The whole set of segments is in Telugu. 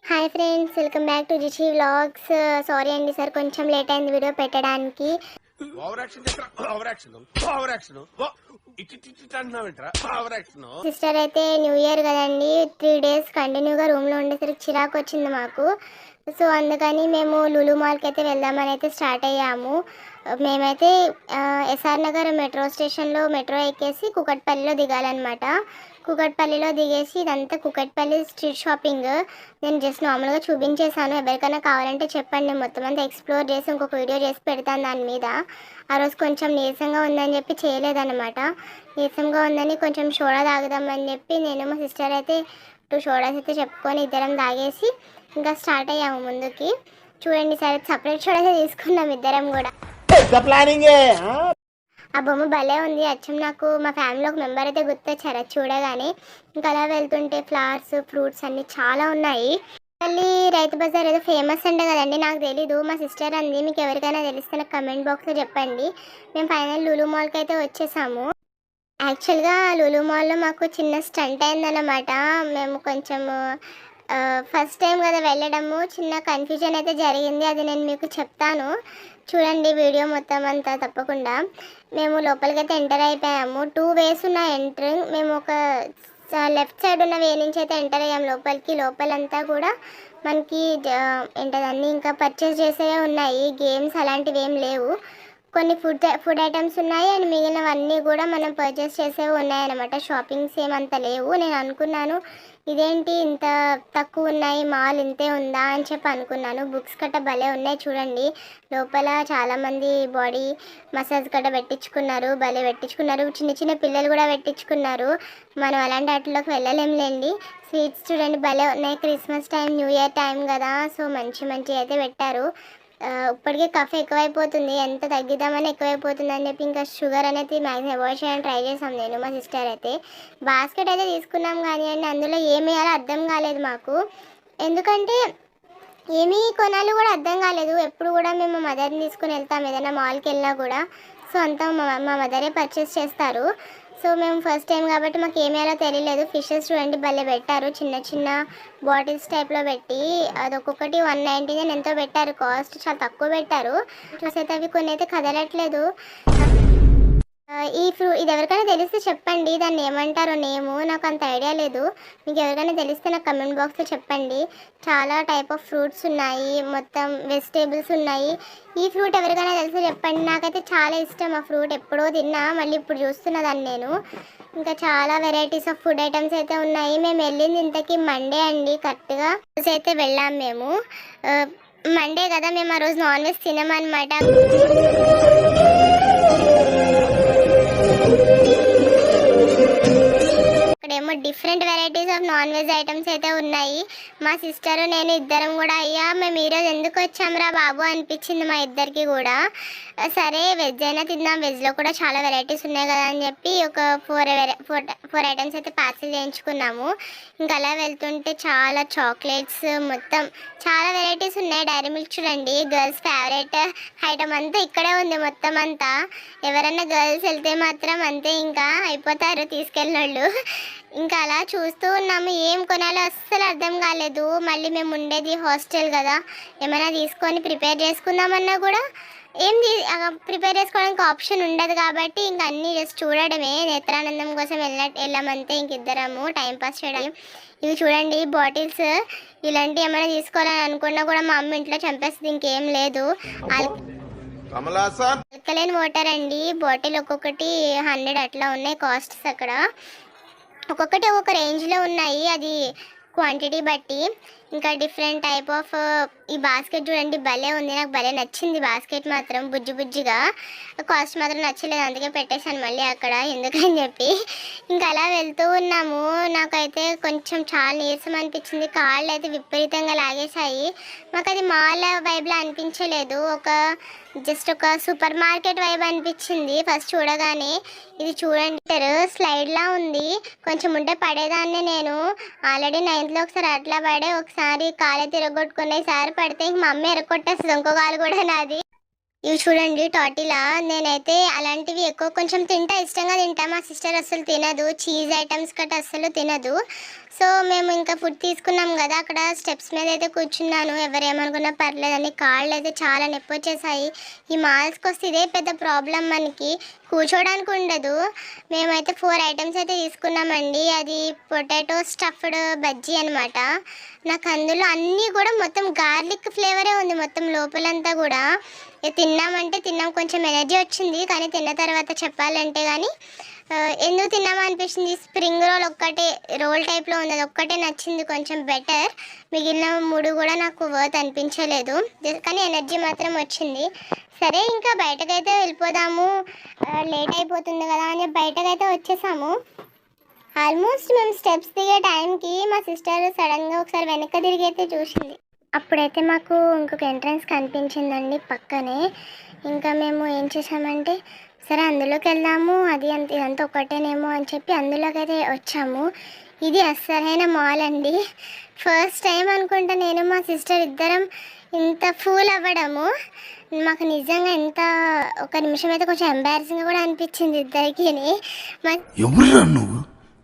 Hi friends, welcome back to Jishi vlogs. Sorry అండి సార్, కొంచెం లేట్ అయింది వీడియో పెట్టడానికి. సిస్టర్ అయితే న్యూ ఇయర్ కదండి, 3 days కంటిన్యూగా రూమ్లో ఉండేసరికి చిరాకు వచ్చింది మాకు. సో అందుకని మేము లులు మాల్కి అయితే వెళ్దామని అయితే స్టార్ట్ అయ్యాము. మేమైతే ఎస్ఆర్ నగర్ మెట్రో స్టేషన్లో మెట్రో ఎక్కేసి కుకట్పల్లిలో దిగాలన్నమాట. కుకట్పల్లిలో దిగేసి ఇదంతా కుకట్పల్లి స్ట్రీట్ షాపింగ్. నేను జస్ట్ నార్మల్గా చూపించేశాను. ఎవరికైనా కావాలంటే చెప్పండి, మొత్తం అంతా ఎక్స్ప్లోర్ చేసి ఇంకొక వీడియో చేసి పెడతాను దాని మీద. ఆ రోజు కొంచెం నీరసంగా ఉందని చెప్పి చేయలేదన్నమాట. నీరసంగా ఉందని కొంచెం సోడా తాగుదామని చెప్పి నేను మా సిస్టర్ అయితే 2 సోడాస్ అయితే చెప్పుకొని ఇద్దరం తాగేసి ఇంకా స్టార్ట్ అయ్యాము ముందుకి. చూడండి సరే, సపరేట్ సోడాస్ తీసుకున్నాం ఇద్దరం కూడా. ఆ బొమ్మ భలే ఉంది. అచ్చం నాకు మా ఫ్యామిలీలో ఒక మెంబర్ అయితే గుర్తొచ్చారు అది చూడగానే. ఇంకా అలా వెళ్తుంటే ఫ్లవర్స్, ఫ్రూట్స్ అన్నీ చాలా ఉన్నాయి. మళ్ళీ రైతు బజార్ ఏదో ఫేమస్ అంటే కదండి, నాకు తెలీదు. మా సిస్టర్ అంది, మీకు ఎవరికైనా తెలిస్తే నాకు కమెంట్ బాక్స్లో చెప్పండి. మేము ఫైనల్ లులు మాల్కి అయితే వచ్చేసాము. యాక్చువల్గా లులు మాల్లో మాకు చిన్న స్టంట్ అయిందన్నమాట. మేము కొంచెము ఫస్ట్ టైం కదా వెళ్ళడము, చిన్న కన్ఫ్యూజన్ అయితే జరిగింది. అది నేను మీకు చెప్తాను, చూడండి వీడియో మొత్తం అంతా తప్పకుండా. మేము లోపలికి అయితే ఎంటర్ అయిపోయాము. 2 ways ఉన్నాయి ఎంట్రింగ్. మేము ఒక లెఫ్ట్ సైడ్ ఉన్న వే నుంచి అయితే ఎంటర్ అయ్యాము లోపలికి. లోపలంతా కూడా మనకి ఏంటదన్నీ ఇంకా పర్చేస్ చేసేవే ఉన్నాయి. గేమ్స్ అలాంటివి ఏం లేవు. కొన్ని ఫుడ్ ఐటమ్స్ ఉన్నాయి అండ్ మిగిలినవన్నీ కూడా మనం పర్చేస్ చేసేవి ఉన్నాయన్నమాట. షాపింగ్స్ ఏమంత లేవు. నేను అనుకున్నాను ఇదేంటి ఇంత తక్కువ ఉన్నాయి, మాల్ ఇంతే ఉందా అని చెప్పి అనుకున్నాను. బుక్స్ గట్ట భలే ఉన్నాయి చూడండి. లోపల చాలామంది బాడీ మసాజ్ గట్ట పెట్టించుకున్నారు, భలే పెట్టించుకున్నారు. చిన్న చిన్న పిల్లలు కూడా పెట్టించుకున్నారు. మనం అలాంటి వాటిలోకి వెళ్ళలేంలేండి. స్వీట్స్ చూడండి భలే ఉన్నాయి. Christmas time, new year time కదా, సో మంచి మంచి అయితే పెట్టారు. ఇప్పటికే కఫ్ ఎక్కువైపోతుంది, ఎంత తగ్గిద్దామని ఎక్కువైపోతుంది అని చెప్పి ఇంకా షుగర్ అనేది మ్యాక్సిమం అవాయిడ్ చేయడానికి ట్రై చేసాం నేను మా సిస్టర్ అయితే. బాస్కెట్ అయితే తీసుకున్నాం కానీ అండి అందులో ఏమి వేయాలో అర్థం కాలేదు మాకు. ఎందుకంటే ఏమీ కొనాలి కూడా అర్థం కాలేదు. ఎప్పుడు కూడా మేము మా మదర్ని తీసుకుని వెళ్తాం ఏదైనా మాల్కి వెళ్ళినా కూడా. సో అంతా మా మదరే పర్చేస్ చేస్తారు. సో మేము ఫస్ట్ టైం కాబట్టి మాకు ఏమి వేయాలో తెలియలేదు. ఫిషెస్ చూడండి భలే పెట్టారు, చిన్న చిన్న బాటిల్స్ టైప్లో పెట్టి. అది ఒక్కొక్కటి 199 ఎంతో పెట్టారు కాస్ట్, చాలా తక్కువ పెట్టారు. చూసైతే అవి కొన్ని అయితే కదలట్లేదు. ఇది ఎవరికైనా తెలిస్తే చెప్పండి, దాన్ని ఏమంటారో నేము నాకు అంత ఐడియా లేదు. మీకు ఎవరికైనా తెలిస్తే నాకు కమెంట్ బాక్స్లో చెప్పండి. చాలా టైప్ ఆఫ్ ఫ్రూట్స్ ఉన్నాయి, మొత్తం వెజిటేబుల్స్ ఉన్నాయి. ఈ ఫ్రూట్ ఎవరికైనా తెలిస్తే చెప్పండి. నాకైతే చాలా ఇష్టం ఆ ఫ్రూట్, ఎప్పుడో తిన్నా, మళ్ళీ ఇప్పుడు చూస్తున్నా దాన్ని నేను. ఇంకా చాలా వెరైటీస్ ఆఫ్ ఫుడ్ ఐటమ్స్ అయితే ఉన్నాయి. మేము వెళ్ళింది ఇంతకీ మండే అండి, కరెక్ట్గా రోజు అయితే వెళ్ళాం మేము. మండే కదా, మేము ఆ రోజు నాన్ వెజ్ తినమన్నమాట. ఇక్కడేమో different varieties of non veg items అయితే ఉన్నాయి. మా సిస్టర్ నేను ఇద్దరం కూడా అయ్యా మేము ఈరోజు ఎందుకు వచ్చాంరా బాబు అనిపించింది మా ఇద్దరికి కూడా. సరే వెజ్ అయినా తిందాం, వెజ్లో కూడా చాలా వెరైటీస్ ఉన్నాయి కదా అని చెప్పి ఒక 4 ఐటమ్స్ అయితే పార్సిల్ చేయించుకున్నాము. ఇంకా అలా వెళ్తుంటే చాలా చాక్లెట్స్, మొత్తం చాలా వెరైటీస్ ఉన్నాయి. డైరీ మిల్క్ చూడండి, గర్ల్స్ ఫేవరెట్ ఐటమ్ అంతా ఇక్కడే ఉంది మొత్తం అంతా. ఎవరైనా గర్ల్స్ వెళ్తే మాత్రం అంతే, ఇంకా అయిపోతారు తీసుకెళ్ళిన వాళ్ళు. ఇంకా అలా చూస్తూ ఉన్నాము, ఏం కొనాలో అస్సలు అర్థం కాలేదు. మళ్ళీ మేము ఉండేది హాస్టల్ కదా, ఏమైనా తీసుకొని ప్రిపేర్ చేసుకుందామన్నా కూడా ఏం ప్రిపేర్ చేసుకోవడానికి ఆప్షన్ ఉండదు కాబట్టి ఇంకా అన్నీ జస్ట్ చూడడమే. నేత్రానందం కోసం వెళ్ళామంతే ఇంక ఇద్దరము టైంపాస్ చేయడం. ఇవి చూడండి బాటిల్స్, ఇలాంటివి ఏమైనా తీసుకోవాలని అనుకున్నా కూడా మా అమ్మ ఇంట్లో చంపేస్తుంది, ఇంకేం లేదు. ఆల్కలైన్ వాటర్ అండి, బాటిల్ ఒక్కొక్కటి 100 అట్లా ఉన్నాయి కాస్ట్స్. అక్కడ ఒక్కొక్కటి ఒక్కొక్క రేంజ్లో ఉన్నాయి, అది క్వాంటిటీ బట్టి. ఇంకా డిఫరెంట్ టైప్ ఆఫ్ ఈ బాస్కెట్ చూడండి భలే ఉంది, నాకు భలే నచ్చింది బాస్కెట్ మాత్రం. బుజ్జి బుజ్జిగా, కాస్ట్ మాత్రం నచ్చలేదు, అందుకే పెట్టేశాను మళ్ళీ అక్కడ ఎందుకని చెప్పి. ఇంకా అలా వెళ్తూ ఉన్నాము. నాకైతే కొంచెం చాలా నీరసం అనిపించింది, కాళ్ళు అయితే విపరీతంగా లాగేశాయి. మాకు అది మాల్ వైబ్లా అనిపించలేదు, జస్ట్ ఒక సూపర్ మార్కెట్ వైబ్ అనిపించింది ఫస్ట్ చూడగానే. ఇది చూడండి స్లైడ్లా ఉంది, కొంచెం ఉంటే పడేదాన్ని నేను. ఆల్రెడీ 9th ఒకసారి అట్లా పడే, ఒకసారి కాలే తిరగొట్టుకునే, ఈసారి పడితే ఇంక మా అమ్మ ఎరగొట్టేస్తుంది, ఇంకో కాలు కూడా నాది. ఇవి చూడండి టాటిలా. నేనైతే అలాంటివి ఎక్కువ కొంచెం ఇష్టంగా తింటా. మా సిస్టర్ అస్సలు తినదు, చీజ్ ఐటమ్స్ గట్రా అస్సలు తినదు. సో మేము ఇంకా ఫుడ్ తీసుకున్నాం కదా, అక్కడ స్టెప్స్ మీద అయితే కూర్చున్నాను. ఎవరేమనుకున్నా పర్లేదని. కాళ్ళు అయితే చాలా నొప్పి వచ్చేసాయి. ఈ మాల్స్కి వస్తే ఇదే పెద్ద ప్రాబ్లం, మనకి కూర్చోడానికి ఉండదు. మేమైతే 4 ఐటమ్స్ అయితే తీసుకున్నామండి. అది పొటాటో స్టఫ్డ్ బజ్జీ అనమాట. నాకు అందులో అన్నీ కూడా మొత్తం గార్లిక్ ఫ్లేవరే ఉంది మొత్తం లోపలంతా కూడా. తిన్నామంటే తిన్నాం, కొంచెం ఎనర్జీ వచ్చింది. కానీ తిన్న తర్వాత చెప్పాలంటే కానీ ఎందుకు తిన్నామా అనిపించింది. స్ప్రింగ్ రోల్ ఒక్కటే రోల్ టైప్లో ఉంది, అది ఒక్కటే నచ్చింది కొంచెం బెటర్. మిగిలిన 3 కూడా నాకు వర్త్ అనిపించలేదు, కానీ ఎనర్జీ మాత్రం వచ్చింది. సరే ఇంకా బయటకైతే వెళ్ళిపోదాము, లేట్ అయిపోతుంది కదా అని బయటకైతే వచ్చేసాము. ఆల్మోస్ట్ మేము స్టెప్స్ దిగే టైంకి మా సిస్టర్ సడన్గా ఒకసారి వెనక్కి తిరిగి అయితే చూసింది. అప్పుడైతే మాకు ఇంకొక ఎంట్రన్స్ కనిపించిందండి పక్కనే. ఇంకా మేము ఏం చేసామంటే సరే అందులోకి వెళ్దాము, అది ఇదంతా ఒకటేనేమో అని చెప్పి అందులోకి అయితే వచ్చాము. ఇది అస్సలైన మాల్ అండి. ఫస్ట్ టైం అనుకుంటా నేను మా సిస్టర్ ఇద్దరం ఇంత ఫూల్ అవ్వడము. మాకు నిజంగా ఎంత ఒక నిమిషం అయితే కొంచెం ఎంబారసింగ్ కూడా అనిపించింది ఇద్దరికి. నువ్వు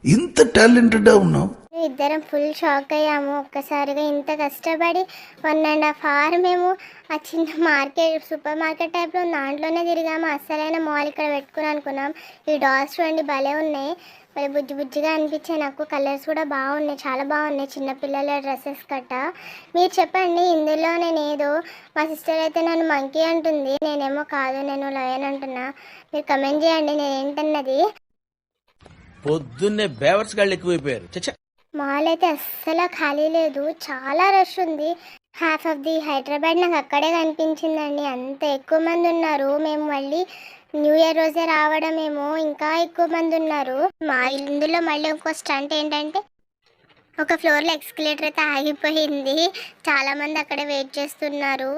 ఇంత టాలెంటెడ్ ఉన్నావు. ఇద్దరం ఫుల్ షాక్ అయ్యాము ఒక్కసారిగా. ఇంత కష్టపడి 1.5 hour మేము ఆ చిన్న మార్కెట్, సూపర్ మార్కెట్ టైప్లో దాంట్లోనే తిరిగాము. అస్సలైన మాల్ ఇక్కడ పెట్టుకుని అనుకున్నాం. ఈ డాల్స్ చూడండి భలే ఉన్నాయి, భలే బుజ్జి బుజ్జిగా అనిపించాయి నాకు. కలర్స్ కూడా బాగున్నాయి, చాలా బాగున్నాయి, చిన్నపిల్లల డ్రెస్సెస్ కట్ట. మీరు చెప్పండి ఇందులో నేను ఏదో, మా సిస్టర్ అయితే నన్ను మంకీ అంటుంది, నేనేమో కాదు నేను లయన్ అంటున్నా. మీరు కమెంట్ చేయండి నేను ఏంటన్నది. పొద్దున్నే బేవర్స్ గాళ్ళు ఎక్కువైపోయారు. చచ్చా మాల్ అయితే అస్సలు ఖాళీ లేదు, చాలా రష్ ఉంది. హాఫ్ ఆఫ్ ది హైదరాబాద్ నాకు అక్కడే కనిపించిందండి, అంత ఎక్కువ మంది ఉన్నారు. మేము మళ్ళీ న్యూ ఇయర్ రోజే రావడమేమో ఇంకా ఎక్కువ మంది ఉన్నారు. మా ఇందులో మళ్ళీ ఇంకో స్టంట్ ఏంటంటే ఒక ఫ్లోర్లో ఎక్స్కలేటర్ అయితే ఆగిపోయింది, చాలామంది అక్కడే వెయిట్ చేస్తున్నారు.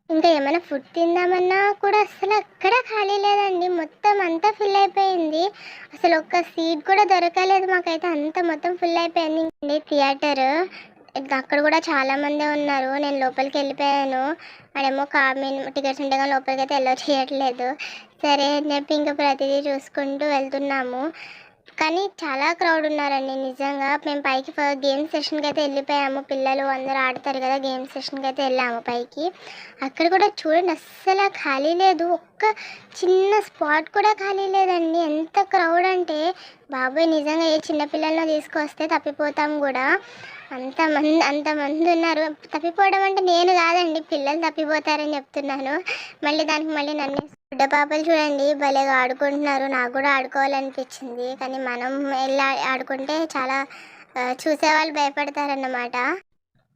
ఇంకా ఏమైనా ఫుడ్ తిందామన్నా కూడా అసలు అక్కడ ఖాళీ లేదండి, మొత్తం అంతా ఫుల్ అయిపోయింది. అసలు ఒక్క సీట్ కూడా దొరకలేదు మాకైతే, అంత మొత్తం ఫుల్ అయిపోయింది. థియేటర్ అక్కడ కూడా చాలా మందే ఉన్నారు. నేను లోపలికి వెళ్ళిపోయాను, వాడేమో టికెట్స్ ఉంటే కానీ లోపలికి అయితే ఎల్లో చేయట్లేదు. సరే అని చెప్పి ఇంకా ప్రతిదీ చూసుకుంటూ వెళ్తున్నాము. కానీ చాలా క్రౌడ్ ఉన్నారండి నిజంగా. మేము పైకి గేమ్ సెషన్కి అయితే వెళ్ళిపోయాము, పిల్లలు అందరూ ఆడతారు కదా, గేమ్ సెషన్కి అయితే వెళ్ళాము పైకి. అక్కడ కూడా చూడండి అస్సలు ఖాళీ లేదు, ఒక్క చిన్న స్పాట్ కూడా ఖాళీ లేదండి. ఎంత క్రౌడ్ అంటే బాబోయ్, నిజంగా ఏ చిన్నపిల్లలను తీసుకొస్తే తప్పిపోతాం కూడా. అంతమంది ఉన్నారు. తప్పిపోవడం అంటే నేను కాదండి, పిల్లలు తప్పిపోతారని చెప్తున్నాను. మళ్ళీ నన్ను బుడ్డ పాపలు చూడండి భలేగా ఆడుకుంటున్నారు, నాకు కూడా ఆడుకోవాలనిపించింది. కానీ మనం వెళ్ళి ఆడుకుంటే చాలా చూసేవాళ్ళు భయపడతారన్నమాట.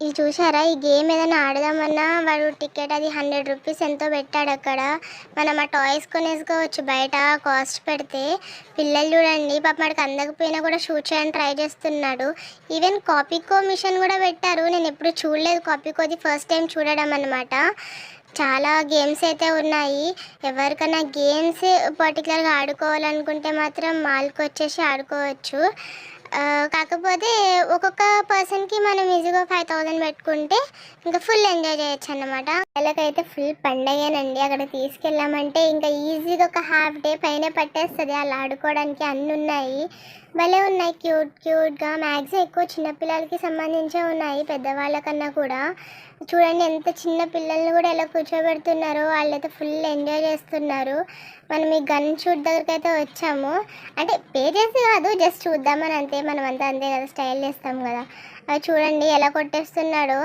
ఇది చూసారా, ఈ గేమ్ ఏదైనా ఆడదామన్నా వాడు టికెట్ అది 100 రూపీస్ ఎంతో పెట్టాడు అక్కడ. మనం ఆ టాయ్స్ కొనేసుకోవచ్చు బయట కాస్ట్ పెడితే. పిల్లలు చూడండి పాప వాడికి అందకపోయినా కూడా షూట్ చేయడానికి ట్రై చేస్తున్నాడు. ఈవెన్ కాపీకో మిషన్ కూడా పెట్టారు, నేను ఎప్పుడు చూడలేదు కాపీకోది, ఫస్ట్ టైం చూడడం అనమాట. చాలా గేమ్స్ అయితే ఉన్నాయి. ఎవరికైనా గేమ్స్ పర్టికులర్గా ఆడుకోవాలనుకుంటే మాత్రం మాల్కి వచ్చేసి ఆడుకోవచ్చు. కాకపోతే ఒక్కొక్క పర్సన్కి మనం ఈజీగా 5000 పెట్టుకుంటే ఇంకా ఫుల్ ఎంజాయ్ చేయొచ్చు అన్నమాట. వాళ్ళకైతే ఫుల్ పండగేనండి. అక్కడ తీసుకెళ్ళామంటే ఇంకా ఈజీగా ఒక హాఫ్ డే పైన పట్టేస్తుంది అలా ఆడుకోవడానికి. అన్నీ ఉన్నాయి, భలే ఉన్నాయి, క్యూట్గా. మ్యాక్సిమం ఎక్కువ చిన్నపిల్లలకి సంబంధించే ఉన్నాయి, పెద్దవాళ్ళకన్నా కూడా. చూడండి ఎంత చిన్న పిల్లల్ని కూడా ఎలా కూర్చోబెడుతున్నారో, వాళ్ళైతే ఫుల్ ఎంజాయ్ చేస్తున్నారు. మనం ఈ గన్ షూట్ దగ్గరికి అయితే వచ్చాము, అంటే పే చేసి కాదు, జస్ట్ చూద్దామని అంతే. మనం అంతా అంతే కదా, స్టైల్ చేస్తాం కదా. అది చూడండి ఎలా కొట్టేస్తున్నాడు,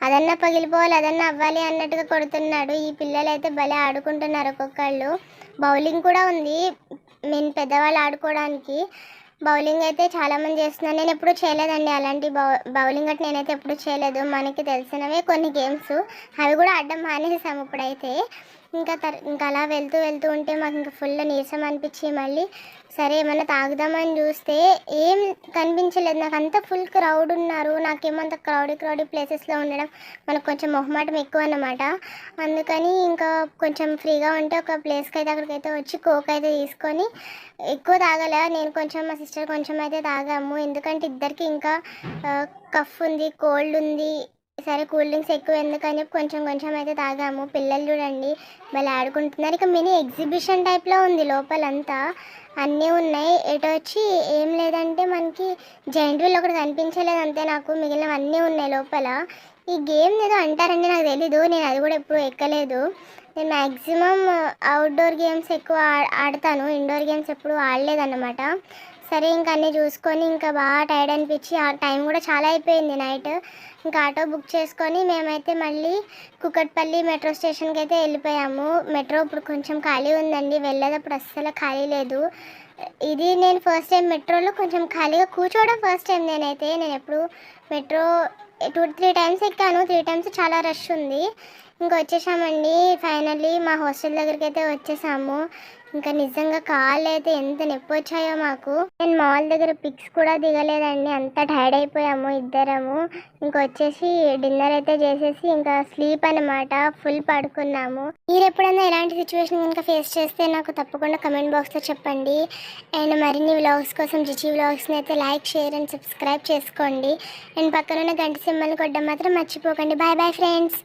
అదన్నా పగిలిపోవాలి అదన్నా అవ్వాలి అన్నట్టుగా కొడుతున్నాడు. ఈ పిల్లలు అయితే భలే ఆడుకుంటున్నారు ఒక్కొక్కళ్ళు. బౌలింగ్ కూడా ఉంది పెద్దవాళ్ళు ఆడుకోవడానికి. బౌలింగ్ అయితే చాలామంది చేస్తున్నారు, నేను ఎప్పుడు చేయలేదండి అలాంటి బౌలింగ్ అంటే నేనైతే ఎప్పుడు చేయలేదు. మనకి తెలిసినవే కొన్ని గేమ్స్, అవి కూడా ఆడడం మానేసాము ఇప్పుడైతే. ఇంకా అలా వెళ్తూ ఉంటే మాకు ఇంకా ఫుల్ నీరసం అనిపించి మళ్ళీ సరే ఏమన్నా తాగుదామని చూస్తే ఏం కనిపించలేదు నాకు, అంతా ఫుల్ క్రౌడ్ ఉన్నారు. నాకేమంత క్రౌడీ ప్లేసెస్లో ఉండడం మనకు కొంచెం మొహమాటం ఎక్కువ అన్నమాట. అందుకని ఇంకా కొంచెం ఫ్రీగా ఉంటే ఒక ప్లేస్కి అయితే అక్కడికైతే వచ్చి కోక్ అయితే తీసుకొని, ఎక్కువ తాగలే నేను కొంచెం, మా సిస్టర్ కొంచెం అయితే తాగాము. ఎందుకంటే ఇద్దరికి ఇంకా కఫ్ ఉంది, కోల్డ్ ఉంది, సరే కూల్ డ్రింక్స్ ఎక్కువ ఎందుకని చెప్పి కొంచెం కొంచెం అయితే తాగాము. పిల్లలు చూడండి వాళ్ళు ఆడుకుంటున్నారు. ఇక మినీ ఎగ్జిబిషన్ టైప్లో ఉంది లోపలంతా, అన్నీ ఉన్నాయి. ఎటు వచ్చి ఏం లేదంటే మనకి జైంట్ వీల్ ఒకటి కనిపించలేదు అంతే నాకు, మిగిలినవన్నీ ఉన్నాయి లోపల. ఈ గేమ్ ఏదో అంటారండి, నాకు తెలీదు, నేను అది కూడా ఎప్పుడు ఎక్కలేదు. నేను మ్యాక్సిమం అవుట్డోర్ గేమ్స్ ఎక్కువ ఆడతాను, ఇండోర్ గేమ్స్ ఎప్పుడు ఆడలేదన్నమాట. సరే ఇంకా అన్నీ చూసుకొని ఇంకా బాగా టైర్డ్ అనిపించి ఆ టైం కూడా చాలా అయిపోయింది నైట్. ఇంకా ఆటో బుక్ చేసుకొని మేమైతే మళ్ళీ కుకట్పల్లి మెట్రో స్టేషన్కి అయితే వెళ్ళిపోయాము. మెట్రో ఇప్పుడు కొంచెం ఖాళీ ఉందండి, వెళ్ళేటప్పుడు అస్సలు ఖాళీ లేదు. ఇది నేను ఫస్ట్ టైం మెట్రోలో కొంచెం ఖాళీగా కూర్చోవడం ఫస్ట్ టైం. నేను ఎప్పుడు మెట్రో 2-3 టైమ్స్ ఎక్కాను, 3 టైమ్స్ చాలా రష్ ఉంది. ఇంకా వచ్చేసామండి ఫైనల్లీ మా హాస్టల్ దగ్గరికి అయితే వచ్చేసాము. ఇంకా నిజంగా కాళ్ళు అయితే ఎంత నొప్పి వచ్చాయో మాకు. నేను మాల్ దగ్గర పిక్స్ కూడా దిగలేదండి, అంత టైర్డ్ అయిపోయాము ఇద్దరము. ఇంకా వచ్చేసి డిన్నర్ అయితే చేసేసి ఇంకా స్లీప్ అనమాట, ఫుల్ పడుకున్నాము. మీరు ఎప్పుడైనా ఎలాంటి సిచ్యువేషన్ కనుక ఫేస్ చేస్తే నాకు తప్పకుండా కమెంట్ బాక్స్లో చెప్పండి. అండ్ మరిన్ని వ్లాగ్స్ కోసం జిచి వ్లాగ్స్ని అయితే లైక్, షేర్ అండ్ సబ్స్క్రైబ్ చేసుకోండి. అండ్ పక్కనున్న గంట సింబల్ కొట్టడం మాత్రం మర్చిపోకండి. Bye bye friends.